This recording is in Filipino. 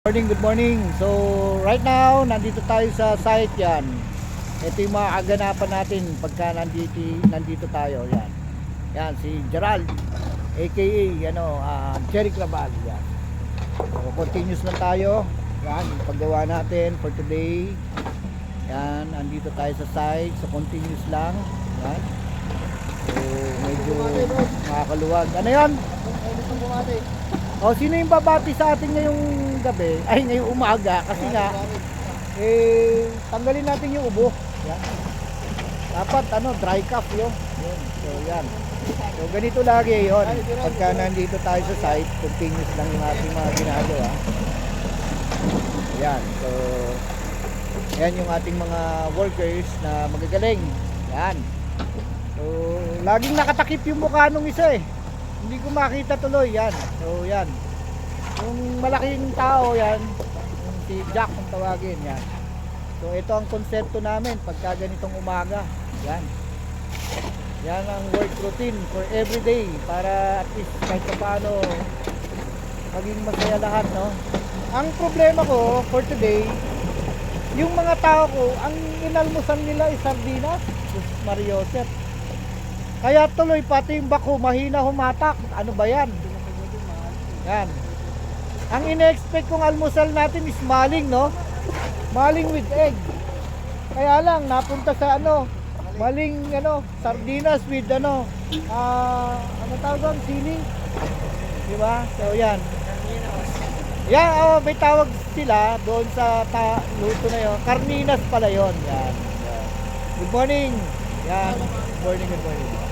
Good morning. So, right now, nandito tayo sa site yan. Ito yung mga aganapan natin pagka nandito tayo. Yan. Yan, si Gerald, aka, Cherry Crabal. Yan. So, continuous lang tayo. Yan, yung paggawa natin for today. Yan, nandito tayo sa site. So, continuous lang. Yan. So, medyo makakaluwag. Ano yan? Sino yung babati sa atin ngayong gabi? Ay, ngayong umaga. Kasi nga, tanggalin natin yung ubo. Yan. Dapat, dry cup yun. So, yan. So, ganito lagi yun. Pagka nandito tayo sa site, continuous lang yung ating mga ginagawa. Yan. So, yan yung ating mga workers na magagaling. Yan. So, laging nakatakip yung mukha nung isa eh. Hindi ko makita tuloy yan. So yan. Yung malaking tao yan, yung si Jack kung tawagin yan. So ito ang konsepto namin pagka ganitong umaga. Yan. Yan ang work routine for everyday para at least kahit paano maging masaya lahat, no? Ang problema ko for today, yung mga tao ko, ang inalmusan nila ay sardinas, Mario Joseph. Kaya tuloy pati yung bako mahina humatak. Ano ba yan? Yan. Ang ine-expect kong almusal natin is maling, no? Maling with egg. Kaya lang napunta sa maling sardinas with ano tawag doon? Sili. Di ba? So yan. Yan, may tawag sila doon sa luto na yon. Carninas pala yon. Yan. Good morning. Yan. Good morning.